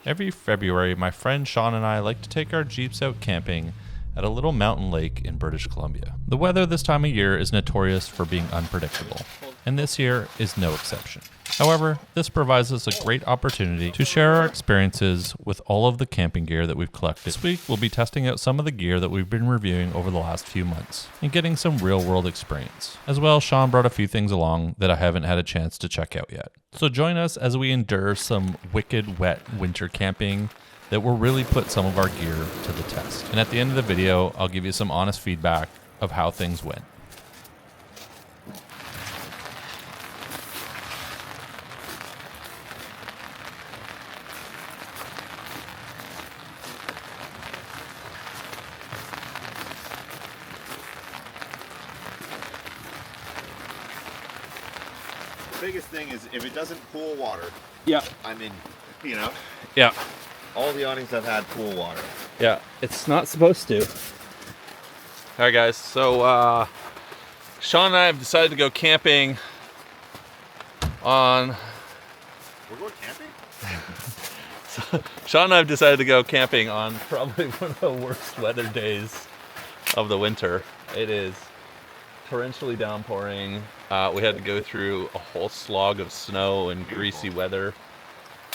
Every February, my friend Sean and I like to take our Jeeps out camping at a little mountain lake in British Columbia. The weather this time of year is notorious for being unpredictable, and this year is no exception. However, this provides us a great opportunity to share our experiences with all of the camping gear that we've collected. This week, we'll be testing out some of the gear that we've been reviewing over the last few months and getting some real-world experience. As well, Sean brought a few things along that I haven't had a chance to check out yet. So join us as we endure some wicked wet winter camping that will really put some of our gear to the test. And at the end of the video, I'll give you some honest feedback of how things went. Biggest thing is if it doesn't pool water. Yeah. I'm in, you know? Yeah. All the awnings have had pool water. Yeah. It's not supposed to. Alright guys, so Sean and I have decided to go camping on... We're going camping? Sean and I have decided to go camping on probably one of the worst weather days of the winter. It is torrentially downpouring. We had to go through a whole slog of snow and greasy weather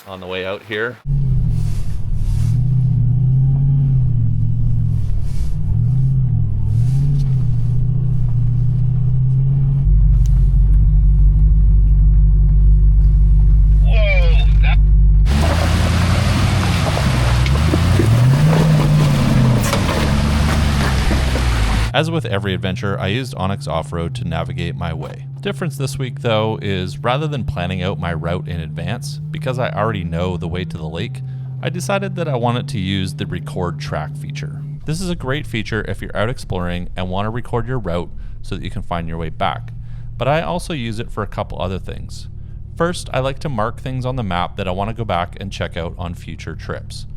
on the way out here. As with every adventure, I used Onyx Off-Road to navigate my way. The difference this week though is rather than planning out my route in advance, because I already know the way to the lake, I decided that I wanted to use the record track feature. This is a great feature if you're out exploring and want to record your route so that you can find your way back. But I also use it for a couple other things. First, I like to mark things on the map that I want to go back and check out on future trips.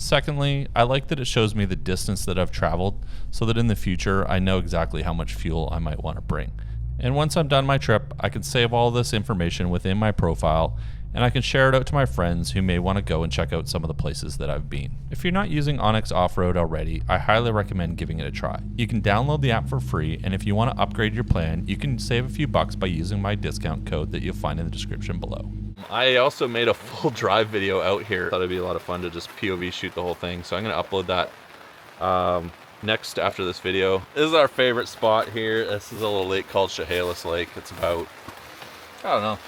Secondly, I like that it shows me the distance that I've traveled so that in the future I know exactly how much fuel I might want to bring. And once I'm done my trip, I can save all this information within my profile and I can share it out to my friends who may want to go and check out some of the places that I've been. If you're not using Onyx Off-Road already, I highly recommend giving it a try. You can download the app for free, and if you want to upgrade your plan, you can save a few bucks by using my discount code that you'll find in the description below. I also made a full drive video out here. Thought it'd be a lot of fun to just POV shoot the whole thing, so I'm going to upload that next after this video. This is our favorite spot here. This is a little lake called Chehalis Lake. It's about, I don't know,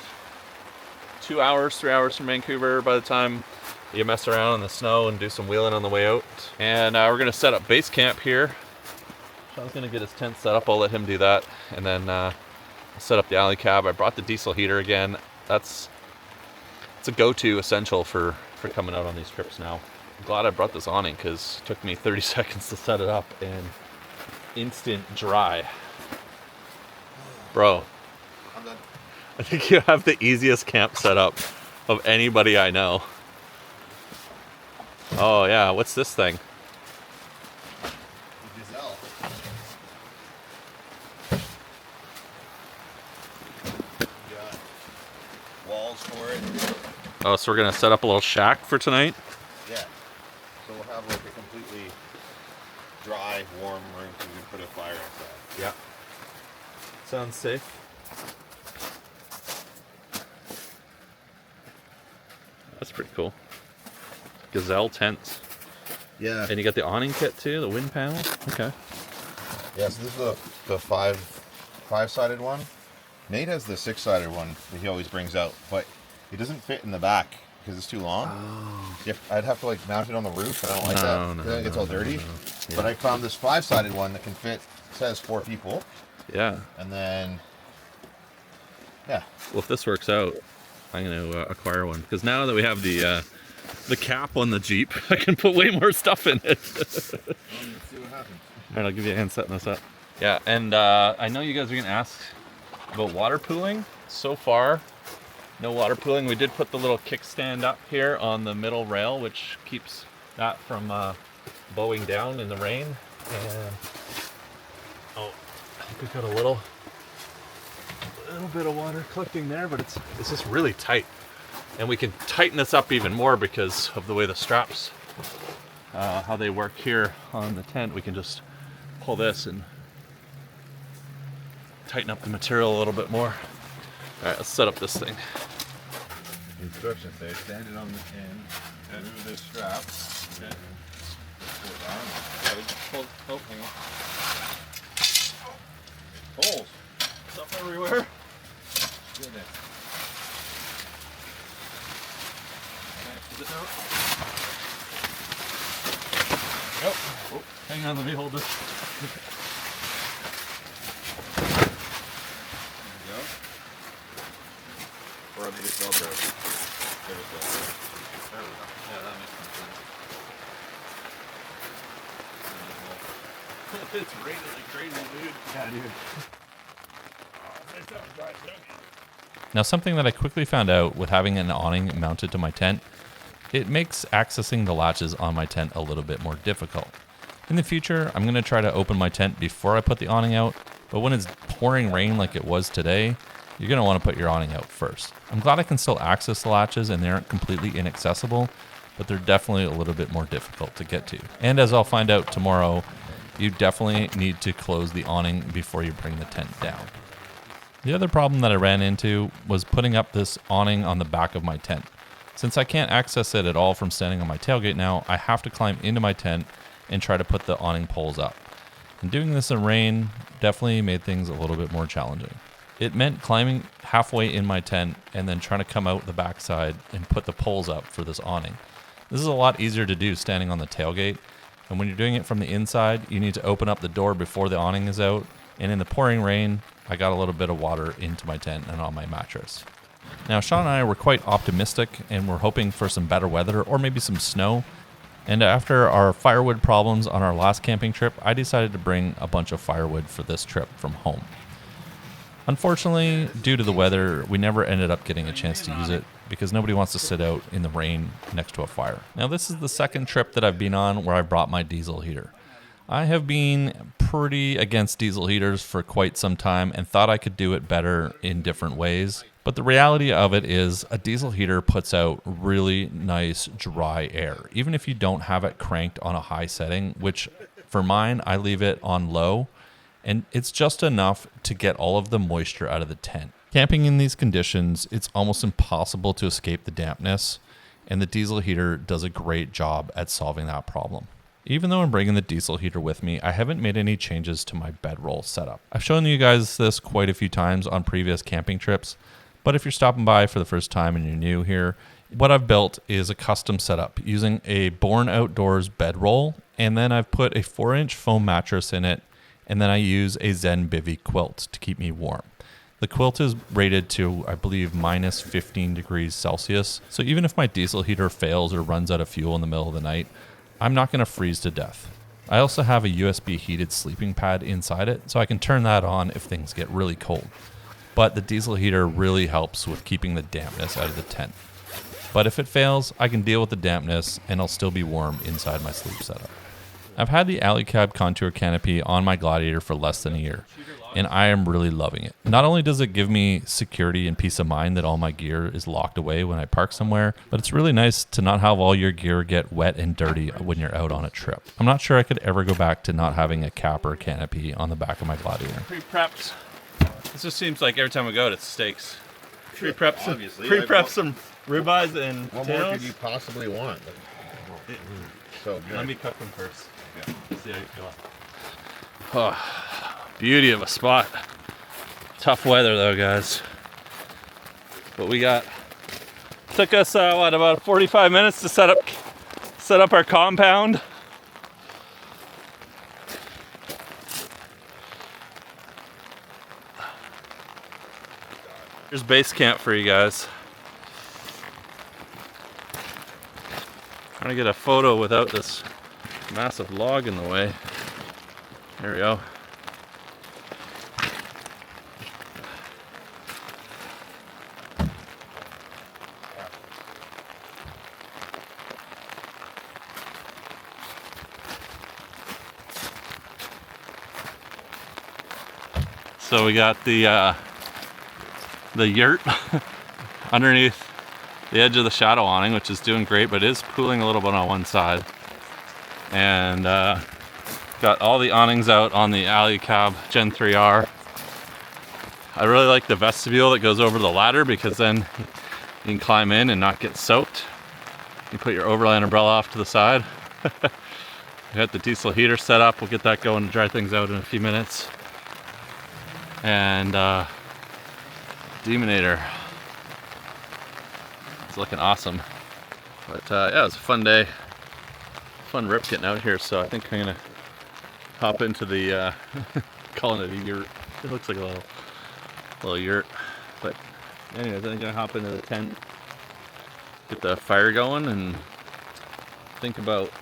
2 hours, 3 hours from Vancouver by the time you mess around in the snow and do some wheeling on the way out. And we're going to set up base camp here. Sean's going to get his tent set up. I'll let him do that. And then I'll set up the alley cab. I brought the diesel heater again. It's a go-to essential for coming out on these trips now. I'm glad I brought this awning because it took me 30 seconds to set it up and instant dry. Bro, I'm done. I think you have the easiest camp setup of anybody I know. Oh yeah, what's this thing? Gazelle. Got walls for it. Oh, so we're gonna set up a little shack for tonight? Yeah. So we'll have like a completely dry, warm room so we can put a fire inside. Yeah. Sounds safe. That's pretty cool. Gazelle tents. Yeah. And you got the awning kit too, the wind panel? Okay. Yeah, so this is the five-sided one. Nate has the six-sided one that he always brings out, but it doesn't fit in the back because it's too long. Oh. I'd have to like mount it on the roof. I don't like that. No, It gets all dirty. Yeah. But I found this five-sided one that can fit, says 4 people. Yeah. And then, yeah. Well, if this works out, I'm going to acquire one because now that we have the cap on the Jeep, I can put way more stuff in it. Let's see what happens. All right, I'll give you a hand setting this up. Yeah, and I know you guys are going to ask about water pooling. So far, no water pooling. We did put the little kickstand up here on the middle rail, which keeps that from bowing down in the rain. And oh, I think we've got a little bit of water collecting there, but it's just really tight. And we can tighten this up even more because of the way the straps, how they work here on the tent. We can just pull this and tighten up the material a little bit more. All right, let's set up this thing. Instructions say stand it on the end and move this strap. And pull it down. Yeah, we just pull, oh, hang on. Holes. Stuff everywhere. Goodness. Is it now? Yep. Oh, hang on, let me hold this. There we go. Or I think it's Velcro. There we go. There we go. Yeah, that makes more sense. It's raining like crazy, dude. Yeah, dude. Now, something that I quickly found out with having an awning mounted to my tent, it makes accessing the latches on my tent a little bit more difficult. In the future, I'm going to try to open my tent before I put the awning out, but when it's pouring rain like it was today, you're going to want to put your awning out first. I'm glad I can still access the latches and they aren't completely inaccessible, but they're definitely a little bit more difficult to get to. And as I'll find out tomorrow, you definitely need to close the awning before you bring the tent down. The other problem that I ran into was putting up this awning on the back of my tent. Since I can't access it at all from standing on my tailgate now, I have to climb into my tent and try to put the awning poles up. And doing this in rain definitely made things a little bit more challenging. It meant climbing halfway in my tent and then trying to come out the backside and put the poles up for this awning. This is a lot easier to do standing on the tailgate, and when you're doing it from the inside, you need to open up the door before the awning is out, and in the pouring rain, I got a little bit of water into my tent and on my mattress. Now, Sean and I were quite optimistic and were hoping for some better weather or maybe some snow. And after our firewood problems on our last camping trip, I decided to bring a bunch of firewood for this trip from home. Unfortunately, due to the weather, we never ended up getting a chance to use it because nobody wants to sit out in the rain next to a fire. Now, this is the second trip that I've been on where I brought my diesel heater. I have been pretty against diesel heaters for quite some time and thought I could do it better in different ways. But the reality of it is a diesel heater puts out really nice dry air, even if you don't have it cranked on a high setting, which for mine, I leave it on low, and it's just enough to get all of the moisture out of the tent. Camping in these conditions, it's almost impossible to escape the dampness, and the diesel heater does a great job at solving that problem. Even though I'm bringing the diesel heater with me, I haven't made any changes to my bedroll setup. I've shown you guys this quite a few times on previous camping trips, but if you're stopping by for the first time and you're new here, what I've built is a custom setup using a Born Outdoors bedroll, and then I've put a 4-inch foam mattress in it, and then I use a Zen Bivy quilt to keep me warm. The quilt is rated to, I believe, minus 15 degrees Celsius, so even if my diesel heater fails or runs out of fuel in the middle of the night, I'm not going to freeze to death. I also have a USB heated sleeping pad inside it, so I can turn that on if things get really cold. But the diesel heater really helps with keeping the dampness out of the tent. But if it fails, I can deal with the dampness and I'll still be warm inside my sleep setup. I've had the Alley Cab Contour Canopy on my Gladiator for less than a year, and I am really loving it. Not only does it give me security and peace of mind that all my gear is locked away when I park somewhere, but it's really nice to not have all your gear get wet and dirty when you're out on a trip. I'm not sure I could ever go back to not having a cap or canopy on the back of my Gladiator. Pre-prepped. This just seems like every time we go, it's steaks. Pre-prep Obviously, some ribeyes and what more could you possibly want? So good. Let me cook them first. Yeah. See how you feel. Oh, beauty of a spot. Tough weather though, guys. But we got. Took us about 45 minutes to set up our compound. Here's base camp for you guys. Trying to get a photo without this massive log in the way. There we go. So we got the yurt underneath the edge of the shadow awning, which is doing great, but it is cooling a little bit on one side. And got all the awnings out on the alley cab Gen 3R. I really like the vestibule that goes over the ladder because then you can climb in and not get soaked. You put your overland umbrella off to the side. We got the diesel heater set up. We'll get that going to dry things out in a few minutes. And Demonator. It's looking awesome. But yeah, it was a fun day. Fun rip getting out here, so I think I'm gonna hop into the calling it a yurt. It looks like a little yurt. But anyways, I think I'm gonna hop into the tent, get the fire going, and think about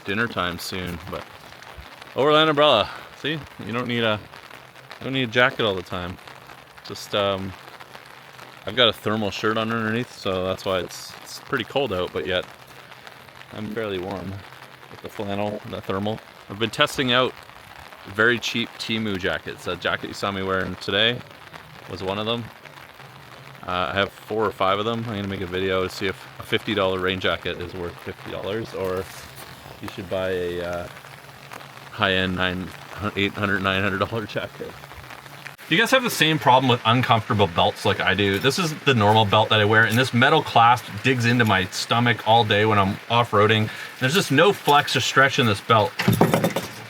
dinner time soon. But overland umbrella. See, you don't need a jacket all the time. Just I've got a thermal shirt on underneath, so that's why it's pretty cold out, but yet I'm fairly warm with the flannel and the thermal. I've been testing out very cheap Temu jackets. That jacket you saw me wearing today was one of them. I have 4 or 5 of them. I'm going to make a video to see if a $50 rain jacket is worth $50, or you should buy a high-end $800, $900 jacket. Do you guys have the same problem with uncomfortable belts like I do? This is the normal belt that I wear, and this metal clasp digs into my stomach all day when I'm off-roading. There's just no flex or stretch in this belt.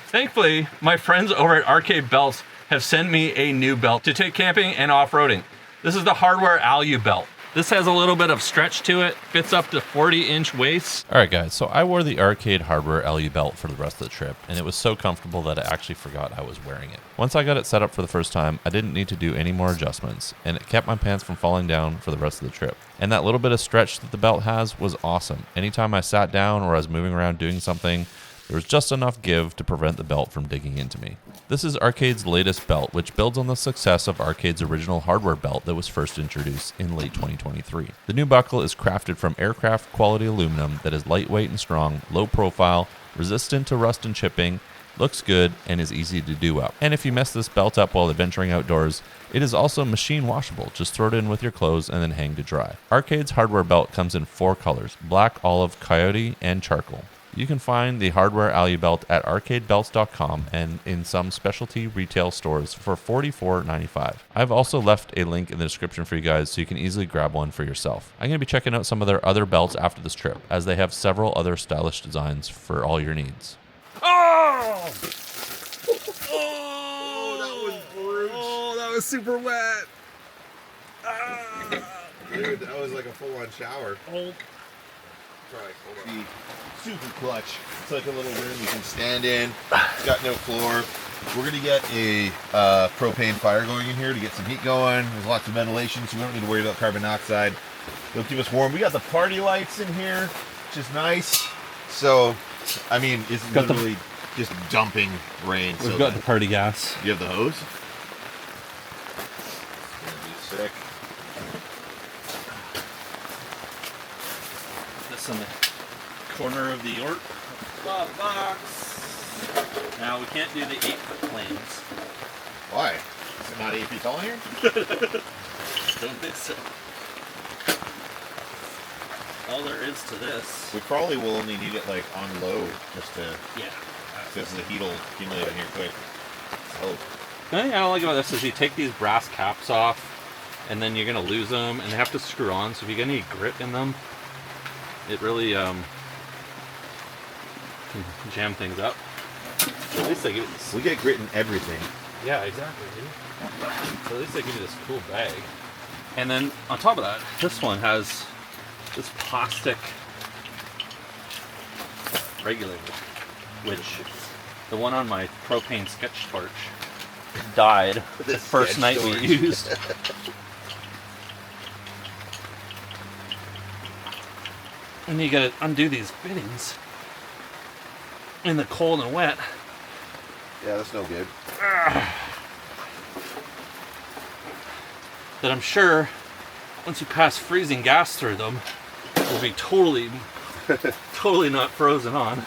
Thankfully, my friends over at Arcade Belts have sent me a new belt to take camping and off-roading. This is the Hardware Alu belt. This has a little bit of stretch to it, fits up to 40-inch waist. All right, guys, so I wore the Arcade Hardware Alu belt for the rest of the trip, and it was so comfortable that I actually forgot I was wearing it. Once I got it set up for the first time, I didn't need to do any more adjustments, and it kept my pants from falling down for the rest of the trip. And that little bit of stretch that the belt has was awesome. Anytime I sat down or I was moving around doing something, there was just enough give to prevent the belt from digging into me. This is Arcade's latest belt, which builds on the success of Arcade's original hardware belt that was first introduced in late 2023. The new buckle is crafted from aircraft quality aluminum that is lightweight and strong, low profile, resistant to rust and chipping, looks good, and is easy to do up. And if you mess this belt up while adventuring outdoors, it is also machine washable. Just throw it in with your clothes and then hang to dry. Arcade's hardware belt comes in 4 colors: black, olive, coyote, and charcoal. You can find the Hardware Alu belt at arcadebelts.com and in some specialty retail stores for $44.95. I've also left a link in the description for you guys so you can easily grab one for yourself. I'm going to be checking out some of their other belts after this trip, as they have several other stylish designs for all your needs. Oh! Oh, that was brutal. Oh, that was super wet. Dude, that was like a full-on shower. Oh. The super clutch. It's like a little room you can stand in. It's got no floor. We're gonna get a propane fire going in here to get some heat going. There's lots of ventilation, so we don't need to worry about carbon dioxide. It'll keep us warm. We got the party lights in here, which is nice. So, I mean, it's literally just dumping rain. We've got the party gas. You have the hose? It's gonna be sick. On the corner of the yurt. Box. Now we can't do the 8-foot planes. Why? Is it not 8 feet tall in here? Don't think so. All there is to this. We probably will only need it like on low just to. Yeah. Because the heat will accumulate in here quick. Oh. The thing I don't like about this is you take these brass caps off, and then you're gonna lose them, and they have to screw on. So if you get any grit in them, it really can jam things up. So at least they give you this. We get grit in everything. Yeah, exactly, dude. So at least they give you this cool bag. And then on top of that, this one has this plastic regulator, which the one on my propane sketch torch died the first night we used. And you gotta undo these fittings in the cold and wet. Yeah, that's no good. That I'm sure once you pass freezing gas through them, will be totally not frozen on.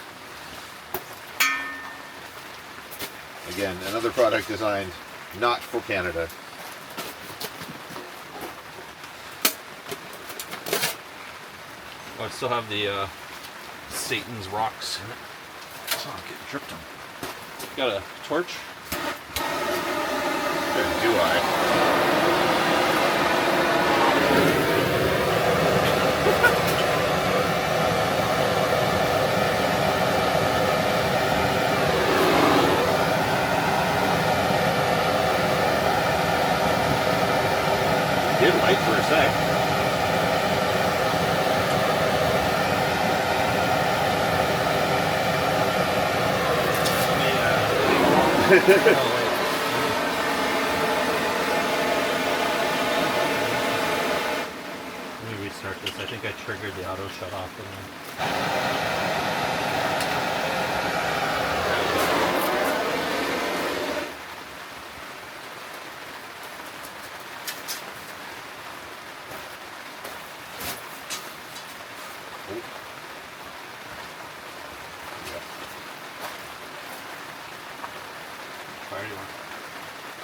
Again, another product designed not for I still have the Satan's rocks in it. Oh, I'm getting dripped on. Got a torch? Do I? Did light for a sec. Let me restart this. I think I triggered the auto shut off again.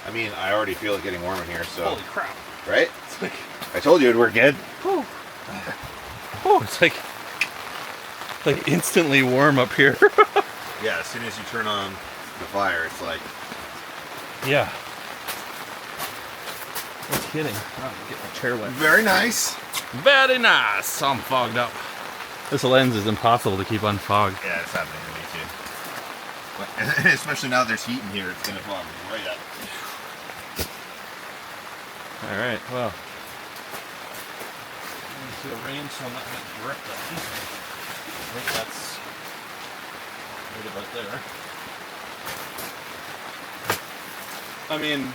I mean, I already feel it getting warm in here, so. Holy crap. Right? It's like, I told you it'd work good. oh, it's like instantly warm up here. Yeah, as soon as you turn on the fire, it's like. Yeah. What's kidding? Oh, I'm getting my chair wet. Very nice. Very nice. I'm fogged up. This lens is impossible to keep unfogged. Yeah, it's happening to me too. But, especially now there's heat in here, it's gonna fog right up. All right, well. Let's see the rain, so I'm not going to drip that. I think that's right about there. I mean,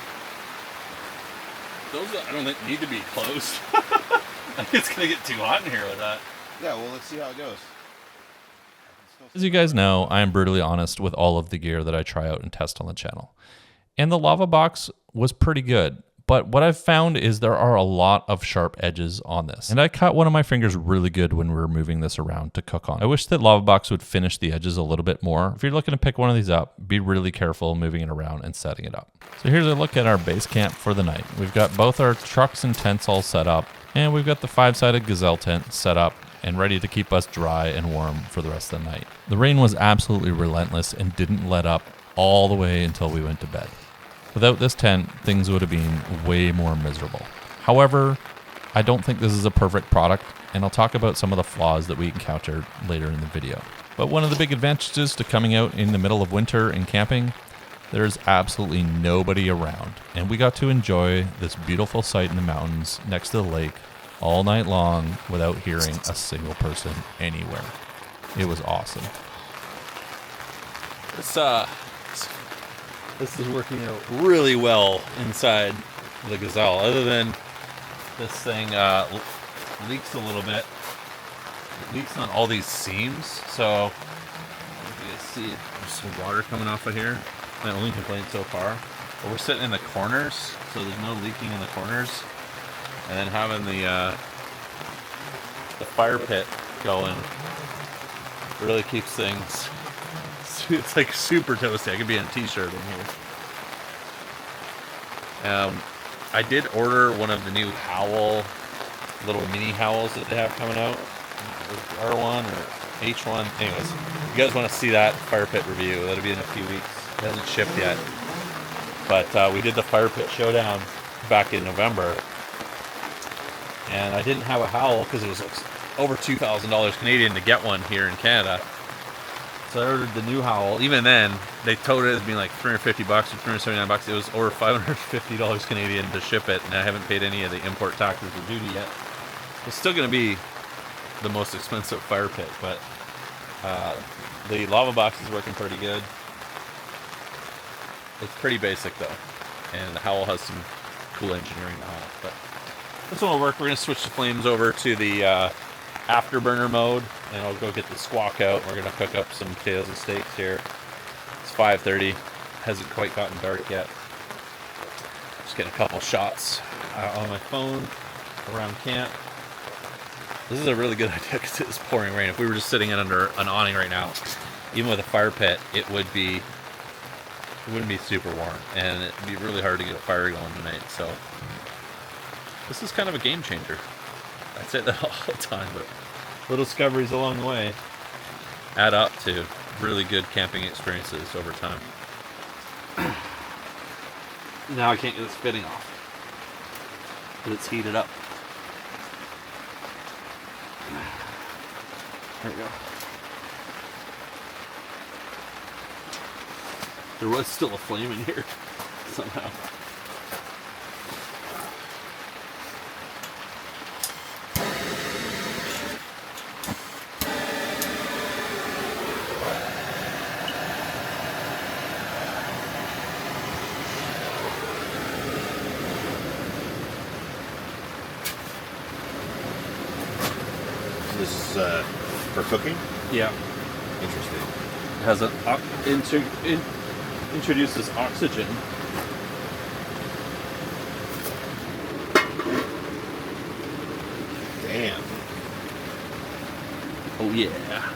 those I don't think need to be closed. I think it's going to get too hot in here with that. Yeah, well, let's see how it goes. As you guys know, I am brutally honest with all of the gear that I try out and test on the channel. And the lava box was pretty good. But what I've found is there are a lot of sharp edges on this. And I cut one of my fingers really good when we were moving this around to cook on. I wish that lava box would finish the edges a little bit more. If you're looking to pick one of these up, be really careful moving it around and setting it up. So here's a look at our base camp for the night. We've got both our trucks and tents all set up. And we've got the 5-sided gazelle tent set up and ready to keep us dry and warm for the rest of the night. The rain was absolutely relentless and didn't let up all the way until we went to bed. Without this tent, things would have been way more miserable. However, I don't think this is a perfect product, and I'll talk about some of the flaws that we encountered later in the video. But one of the big advantages to coming out in the middle of winter and camping, there's absolutely nobody around, and we got to enjoy this beautiful sight in the mountains next to the lake all night long without hearing a single person anywhere. It was awesome. This is working out really well inside the gazelle. Other than this thing leaks a little bit. It leaks on all these seams. So you can see there's some water coming off of here. My only complaint so far. But we're sitting in the corners, so there's no leaking in the corners. And then having the fire pit going really keeps things. It's like super toasty. I could be in a t-shirt in here. I did order one of the new Howl, little mini Howls that they have coming out. R1 or H1. Anyways, if you guys want to see that fire pit review, that'll be in a few weeks. It hasn't shipped yet. But we did the fire pit showdown back in November. And I didn't have a Howl because it was over $2,000 Canadian to get one here in Canada. So I ordered the new Howl. Even then, they told it as being like $350 or $379. It was over $550 Canadian to ship it, and I haven't paid any of the import taxes or duty yet. It's still going to be the most expensive fire pit, but the lava box is working pretty good. It's pretty basic though, and the Howl has some cool engineering on it. But this one will work. We're going to switch the flames over to the afterburner mode, and I'll go get the squawk out. We're gonna cook up some potatoes and steaks here. It's 5:30, hasn't quite gotten dark yet. Just getting a couple shots on my phone around camp. This is a really good idea because it's pouring rain. If we were just sitting in under an awning right now, even with a fire pit, it wouldn't be super warm, and it'd be really hard to get a fire going tonight. So this is kind of a game changer. I say that all the time, but little discoveries along the way add up to really good camping experiences over time. Now I can't get this fitting off because it's heated up. There we go. There was still a flame in here somehow. This is for cooking? Yeah. Interesting. It has an introduces oxygen. Damn. Oh yeah.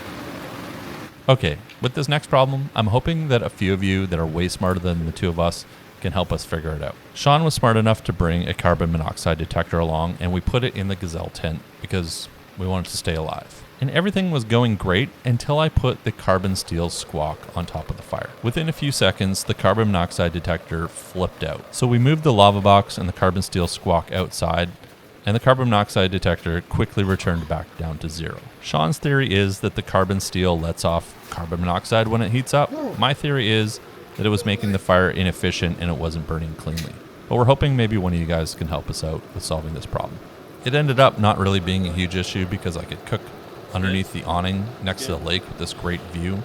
Okay, with this next problem, I'm hoping that a few of you that are way smarter than the two of us can help us figure it out. Sean was smart enough to bring a carbon monoxide detector along, and we put it in the gazelle tent because we wanted to stay alive. And everything was going great until I put the carbon steel squawk on top of the fire. Within a few seconds, the carbon monoxide detector flipped out. So we moved the lava box and the carbon steel squawk outside, and the carbon monoxide detector quickly returned back down to 0. Sean's theory is that the carbon steel lets off carbon monoxide when it heats up. My theory is that it was making the fire inefficient and it wasn't burning cleanly. But we're hoping maybe one of you guys can help us out with solving this problem. It ended up not really being a huge issue because I could cook underneath the awning next to the lake with this great view.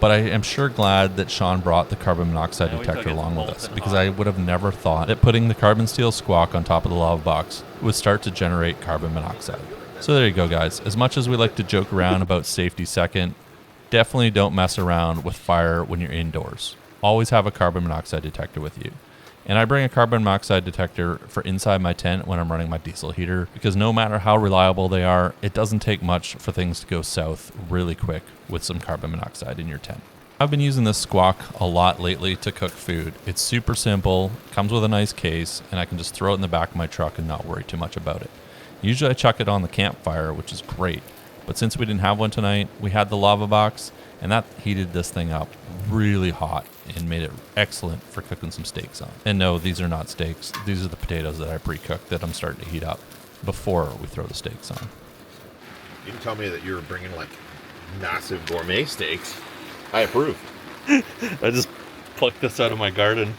But I am sure glad that Sean brought the carbon monoxide detector along with us, because I would have never thought that putting the carbon steel squawk on top of the lava box would start to generate carbon monoxide. So there you go, guys. As much as we like to joke around about safety second, definitely don't mess around with fire when you're indoors. Always have a carbon monoxide detector with you. And I bring a carbon monoxide detector for inside my tent when I'm running my diesel heater, because no matter how reliable they are, it doesn't take much for things to go south really quick with some carbon monoxide in your tent. I've been using this squawk a lot lately to cook food. It's super simple, comes with a nice case, and I can just throw it in the back of my truck and not worry too much about it. Usually I chuck it on the campfire, which is great. But since we didn't have one tonight, we had the lava box, and that heated this thing up really hot and made it excellent for cooking some steaks on. And no, these are not steaks. These are the potatoes that I pre-cooked that I'm starting to heat up before we throw the steaks on. You can tell me that you're bringing like massive gourmet steaks. I approve. I just plucked this out of my garden.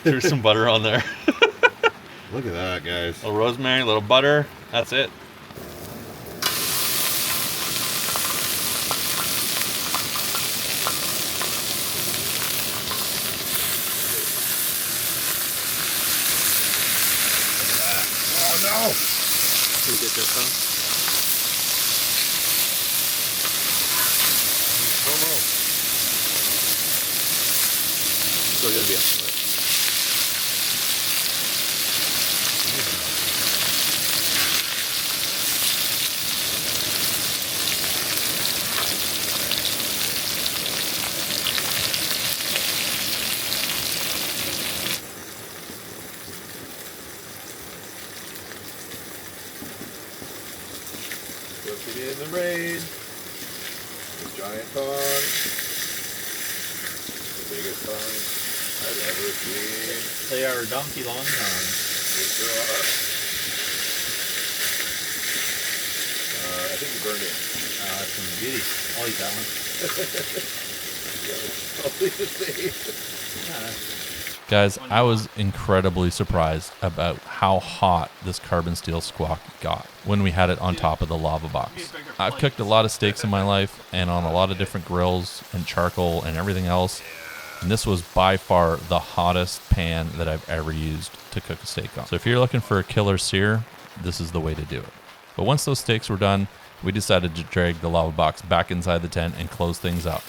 Threw some butter on there. Look at that, guys. A little rosemary, a little butter. That's it. Oh no! Can we get this one? Still gonna be up to it. Cooking in the rain. This giant pond. The biggest pond I've ever seen. They are donkey long time. Yes, there are. I think you burned it. That's some beauty. I'll eat that one. I'll leave it safe. Guys, I was incredibly surprised about how hot this carbon steel squawk got when we had it on top of the lava box. I've cooked a lot of steaks in my life and on a lot of different grills and charcoal and everything else, and this was by far the hottest pan that I've ever used to cook a steak on. So if you're looking for a killer sear, this is the way to do it. But once those steaks were done, we decided to drag the lava box back inside the tent and close things up.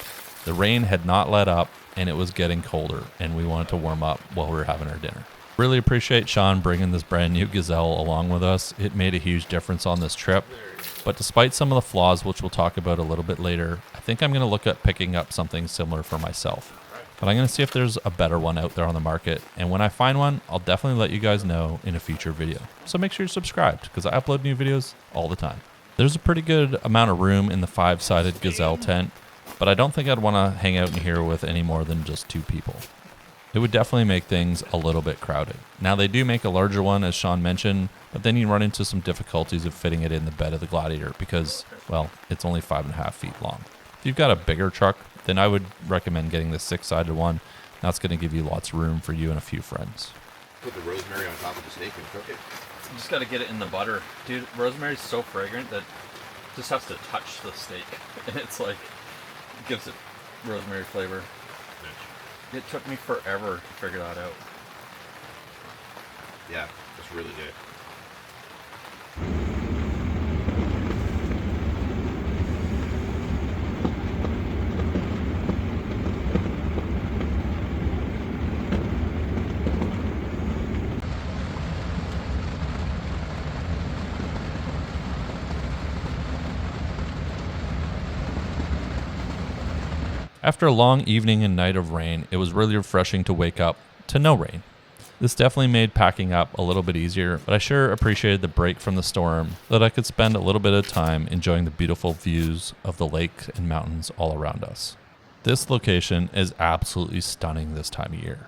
The rain had not let up, and it was getting colder, and we wanted to warm up while we were having our dinner. Really appreciate Sean bringing this brand new gazelle along with us. It made a huge difference on this trip. But despite some of the flaws, which we'll talk about a little bit later, I think I'm going to look at picking up something similar for myself. But I'm going to see if there's a better one out there on the market. And when I find one, I'll definitely let you guys know in a future video. So make sure you're subscribed, because I upload new videos all the time. There's a pretty good amount of room in the 5-sided gazelle tent, but I don't think I'd want to hang out in here with any more than just 2 people. It would definitely make things a little bit crowded. Now they do make a larger one, as Sean mentioned, but then you run into some difficulties of fitting it in the bed of the Gladiator because, well, it's only 5.5 feet long. If you've got a bigger truck, then I would recommend getting the 6-sided one. That's going to give you lots of room for you and a few friends. Put the rosemary on top of the steak and cook it. You just gotta get it in the butter. Dude, rosemary's so fragrant that it just has to touch the steak. And it's like, it gives it rosemary flavor. It took me forever to figure that out. Yeah, it's really good. After a long evening and night of rain, it was really refreshing to wake up to no rain. This definitely made packing up a little bit easier, but I sure appreciated the break from the storm so that I could spend a little bit of time enjoying the beautiful views of the lake and mountains all around us. This location is absolutely stunning this time of year.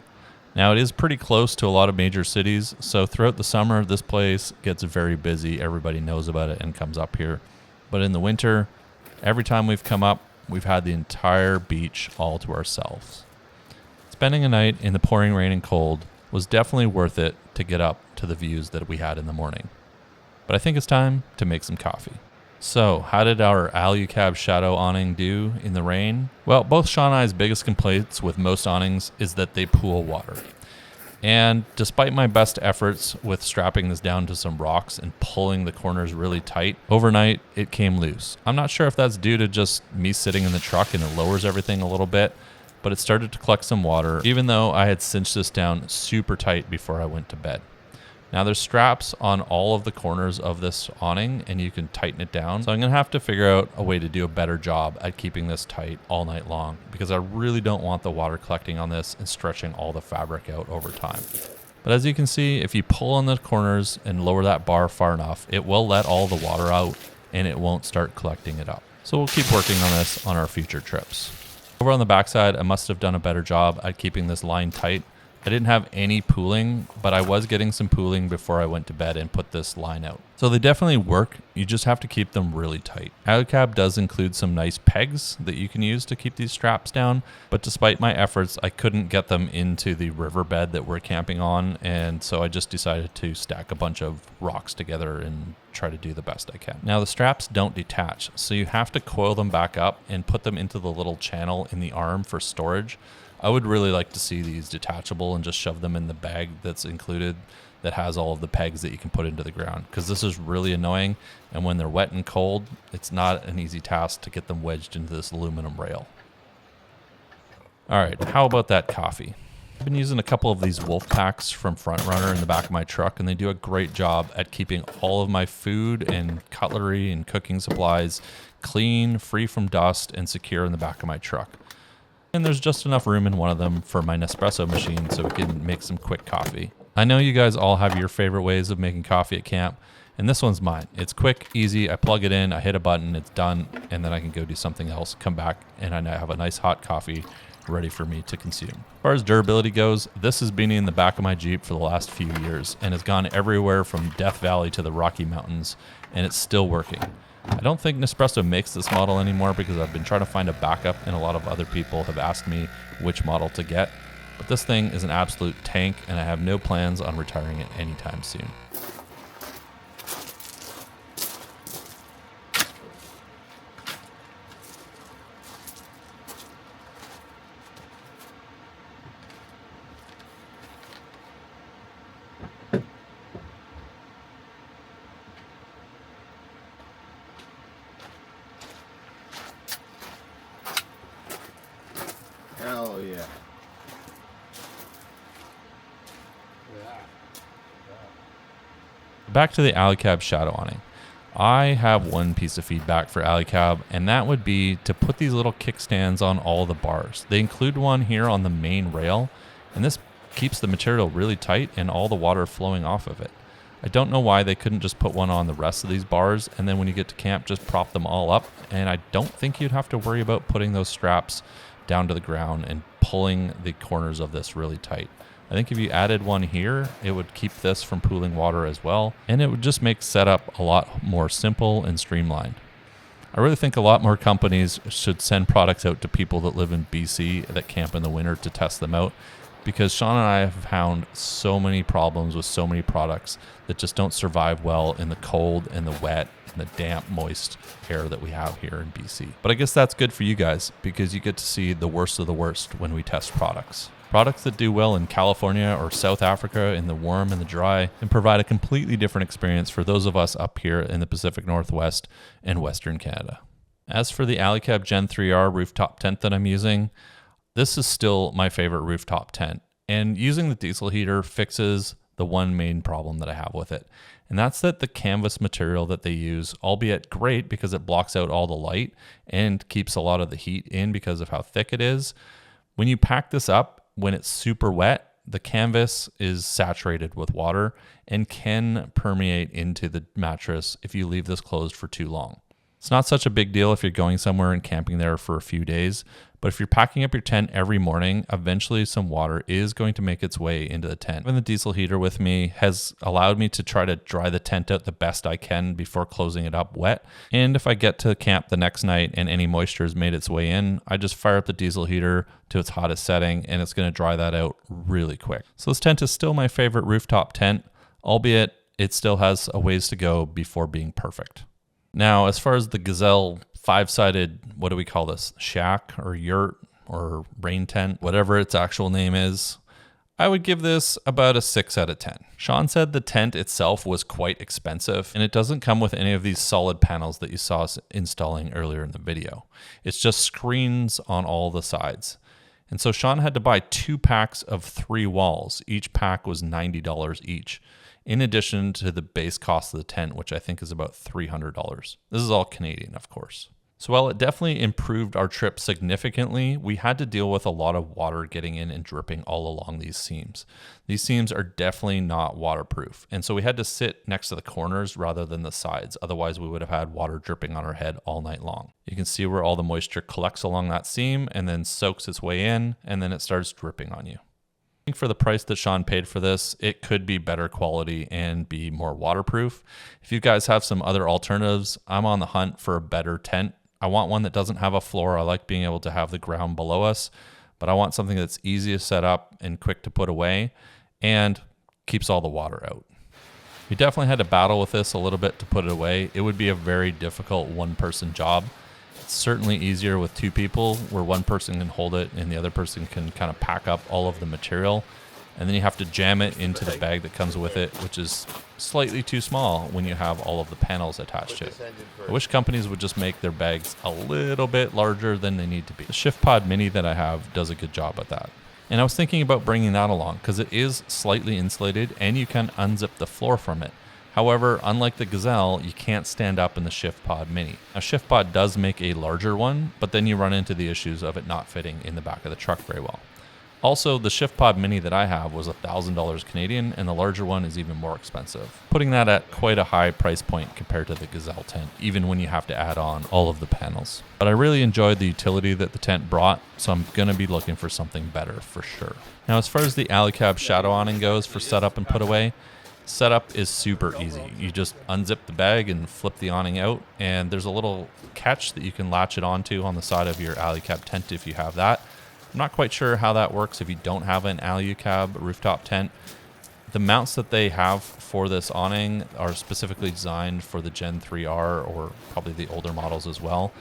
Now it is pretty close to a lot of major cities, so throughout the summer this place gets very busy. Everybody knows about it and comes up here. But in the winter, every time we've come up, we've had the entire beach all to ourselves. Spending a night in the pouring rain and cold was definitely worth it to get up to the views that we had in the morning. But I think it's time to make some coffee. So, how did our Alucab shadow awning do in the rain? Well, both Sean and I's biggest complaints with most awnings is that they pool water. And despite my best efforts with strapping this down to some rocks and pulling the corners really tight, overnight it came loose. I'm not sure if that's due to just me sitting in the truck and it lowers everything a little bit, but it started to collect some water, even though I had cinched this down super tight before I went to bed. Now there's straps on all of the corners of this awning and you can tighten it down. So I'm gonna have to figure out a way to do a better job at keeping this tight all night long because I really don't want the water collecting on this and stretching all the fabric out over time. But as you can see, if you pull on the corners and lower that bar far enough, it will let all the water out and it won't start collecting it up. So we'll keep working on this on our future trips. Over on the backside, I must have done a better job at keeping this line tight. I didn't have any pooling, but I was getting some pooling before I went to bed and put this line out. So they definitely work, you just have to keep them really tight. Alucab does include some nice pegs that you can use to keep these straps down, but despite my efforts, I couldn't get them into the riverbed that we're camping on, and so I just decided to stack a bunch of rocks together and try to do the best I can. Now the straps don't detach, so you have to coil them back up and put them into the little channel in the arm for storage. I would really like to see these detachable and just shove them in the bag that's included that has all of the pegs that you can put into the ground, because this is really annoying, and when they're wet and cold, it's not an easy task to get them wedged into this aluminum rail. Alright, how about that coffee? I've been using a couple of these wolf packs from Front Runner in the back of my truck, and they do a great job at keeping all of my food and cutlery and cooking supplies clean, free from dust, and secure in the back of my truck. And there's just enough room in one of them for my Nespresso machine so we can make some quick coffee. I know you guys all have your favorite ways of making coffee at camp, and this one's mine. It's quick, easy, I plug it in, I hit a button, it's done, and then I can go do something else, come back, and I have a nice hot coffee ready for me to consume. As far as durability goes, this has been in the back of my Jeep for the last few years and has gone everywhere from Death Valley to the Rocky Mountains, and it's still working. I don't think Nespresso makes this model anymore because I've been trying to find a backup, and a lot of other people have asked me which model to get. But this thing is an absolute tank, and I have no plans on retiring it anytime soon. Hell yeah. Back to the Alucab shadow awning. I have one piece of feedback for Alucab, and that would be to put these little kickstands on all the bars. They include one here on the main rail, and this keeps the material really tight and all the water flowing off of it. I don't know why they couldn't just put one on the rest of these bars, and then when you get to camp, just prop them all up. And I don't think you'd have to worry about putting those straps down to the ground and pulling the corners of this really tight. I think if you added one here, it would keep this from pooling water as well, and it would just make setup a lot more simple and streamlined. I really think a lot more companies should send products out to people that live in BC that camp in the winter to test them out, because Sean and I have found so many problems with so many products that just don't survive well in the cold and the wet and the damp, moist air that we have here in BC. But I guess that's good for you guys, because you get to see the worst of the worst when we test products. Products that do well in California or South Africa in the warm and the dry, and provide a completely different experience for those of us up here in the Pacific Northwest and Western Canada. As for the Alicab Gen 3R rooftop tent that I'm using, this is still my favorite rooftop tent, and using the diesel heater fixes the one main problem that I have with it. And that's that the canvas material that they use, albeit great because it blocks out all the light and keeps a lot of the heat in because of how thick it is. When you pack this up, when it's super wet, the canvas is saturated with water and can permeate into the mattress if you leave this closed for too long. It's not such a big deal if you're going somewhere and camping there for a few days, but if you're packing up your tent every morning, eventually some water is going to make its way into the tent. Having the diesel heater with me has allowed me to try to dry the tent out the best I can before closing it up wet. And if I get to camp the next night and any moisture has made its way in, I just fire up the diesel heater to its hottest setting and it's going to dry that out really quick. So this tent is still my favorite rooftop tent, albeit it still has a ways to go before being perfect. Now, as far as the Gazelle 5-sided, what do we call this? Shack or yurt or rain tent, whatever its actual name is, I would give this about a 6 out of 10. Sean said the tent itself was quite expensive, and it doesn't come with any of these solid panels that you saw us installing earlier in the video. It's just screens on all the sides. And so Sean had to buy 2 packs of 3 walls. Each pack was $90 each, in addition to the base cost of the tent, which I think is about $300. This is all Canadian, of course. So while it definitely improved our trip significantly, we had to deal with a lot of water getting in and dripping all along these seams. These seams are definitely not waterproof, and so we had to sit next to the corners rather than the sides. Otherwise, we would have had water dripping on our head all night long. You can see where all the moisture collects along that seam and then soaks its way in, and then it starts dripping on you. I think for the price that Sean paid for this, it could be better quality and be more waterproof. If you guys have some other alternatives, I'm on the hunt for a better tent. I want one that doesn't have a floor. I like being able to have the ground below us, but I want something that's easy to set up and quick to put away and keeps all the water out. We definitely had to battle with this a little bit to put it away. It would be a very difficult one-person job. It's certainly easier with 2 people where one person can hold it and the other person can kind of pack up all of the material. And then you have to jam it into the bag that comes with it, which is slightly too small when you have all of the panels attached to it. I wish companies would just make their bags a little bit larger than they need to be. The ShiftPod Mini that I have does a good job at that. And I was thinking about bringing that along because it is slightly insulated and you can unzip the floor from it. However, unlike the Gazelle, you can't stand up in the ShiftPod Mini. Now, ShiftPod does make a larger one, but then you run into the issues of it not fitting in the back of the truck very well. Also, the ShiftPod Mini that I have was $1,000 Canadian, and the larger one is even more expensive, putting that at quite a high price point compared to the Gazelle tent, even when you have to add on all of the panels. But I really enjoyed the utility that the tent brought, so I'm going to be looking for something better for sure. Now, as far as the Alicab shadow awning goes for setup and put away, setup is super easy. You just unzip the bag and flip the awning out, and there's a little catch that you can latch it onto on the side of your Alicab tent if you have that. I'm not quite sure how that works if you don't have an Alicab rooftop tent. The mounts that they have for this awning are specifically designed for the Gen 3R or probably the older models as well.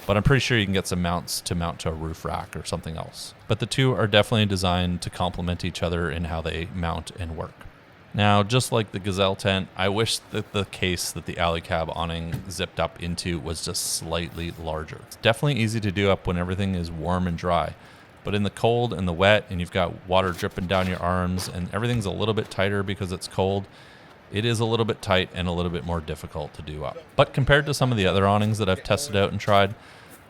But I'm pretty sure you can get some mounts to mount to a roof rack or something else. But the two are definitely designed to complement each other in how they mount and work. Now, just like the Gazelle tent, I wish that the case that the Alicab awning zipped up into was just slightly larger. It's definitely easy to do up when everything is warm and dry. But in the cold and the wet, and you've got water dripping down your arms, and everything's a little bit tighter because it's cold, it is a little bit tight and a little bit more difficult to do up. But compared to some of the other awnings that I've tested out and tried,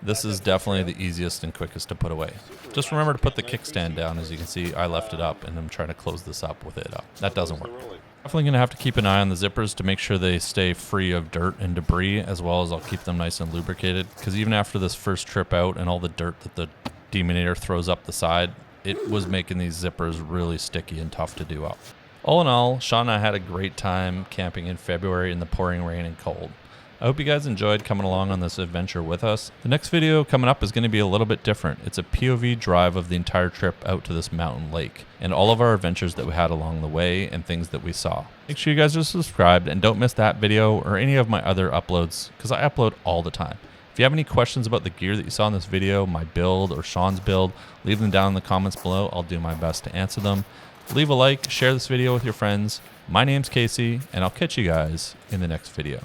this is definitely the easiest and quickest to put away. Just remember to put the kickstand down. As you can see, I left it up, and I'm trying to close this up with it up. That doesn't work. Definitely going to have to keep an eye on the zippers to make sure they stay free of dirt and debris, as well as I'll keep them nice and lubricated, because even after this first trip out and all the dirt that the Demonator throws up the side, it was making these zippers really sticky and tough to do up. All in all, Sean and I had a great time camping in February in the pouring rain and cold. I hope you guys enjoyed coming along on this adventure with us. The next video coming up is going to be a little bit different. It's a POV drive of the entire trip out to this mountain lake and all of our adventures that we had along the way and things that we saw. Make sure you guys are subscribed and don't miss that video or any of my other uploads, because I upload all the time. If you have any questions about the gear that you saw in this video, my build or Sean's build, leave them down in the comments below. I'll do my best to answer them. Leave a like, share this video with your friends. My name's Casey, and I'll catch you guys in the next video.